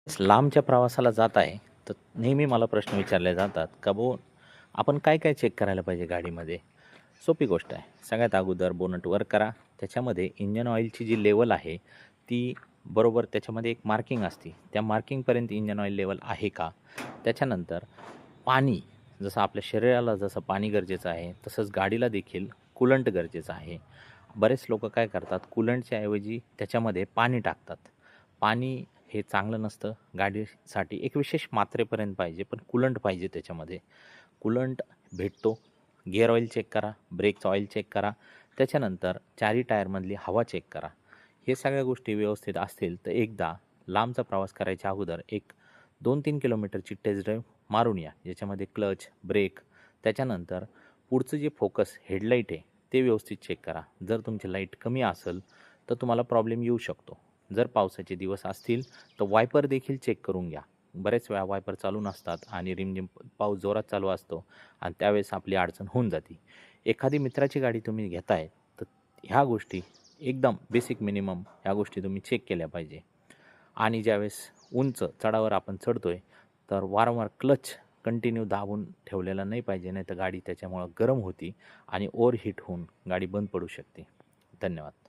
लांबच्या प्रवासाला जात आहे, तर नेहमी मला प्रश्न विचारले जातात का आपण काय-काय चेक करायला पाहिजे गाडीमध्ये? सोपी गोष्ट आहे. सगळ्यात अगोदर बोनट वर करा. त्याच्यामध्ये इंजन ऑइलची जी लेवल आहे, ती बरोबर त्याच्यामध्ये एक मार्किंग असते. त्या मार्किंगपर्यंत इंजन ऑइल लेवल आहे का? त्याच्यानंतर पाणी, जसं आपल्या शरीराला जसं पाणी गरजेचं आहे, तसंच गाडीला देखील कूलंट गरजेचं आहे. बरेच लोकं काय करतात, कूलंटच्या ऐवजी त्याच्यामध्ये पाणी टाकतात. पाणी हे चांगलं नसतं गाडीसाठी. एक विशेष मात्रेपर्यंत पाहिजे, पण कूलंट पाहिजे त्याच्यामध्ये. कूलंट भेटतो. गिअर ऑइल चेक करा, ब्रेकचं ऑइल चेक करा. त्याच्यानंतर चारी टायरमधली हवा चेक करा. हे सगळ्या गोष्टी व्यवस्थित असतील, तर एकदा लांबचा प्रवास करायच्या अगोदर एक 2-3 किलोमीटरची टेस्ट ड्राईव्ह मारून या. ज्याच्यामध्ये क्लच, ब्रेक, त्याच्यानंतर पुढचं जे फोकस, हेडलाईट आहे, ते व्यवस्थित चेक करा. जर तुमची लाईट कमी असेल, तर तुम्हाला प्रॉब्लेम येऊ शकतो. जर पावसाचे दिवस असतील, तर वायपर देखील चेक करून घ्या. बरेच वेळा वायपर चालू नसतात आणि रिमझिम पाऊस जोरात चालू असतो आणि त्यावेळेस आपली अडचण होऊन जाते. एखादी मित्राची गाडी तुम्ही घेताय, तर ह्या गोष्टी एकदम बेसिक मिनिमम ह्या गोष्टी तुम्ही चेक केल्या पाहिजे. आणि ज्यावेळेस उंच चढावर आपण चढतोय, तर वारंवार क्लच कंटिन्यू दाबून ठेवलेला नाही पाहिजे, नाही तर गाडी त्याच्यामुळं गरम होती आणि ओव्हरहीट होऊन गाडी बंद पडू शकते. धन्यवाद.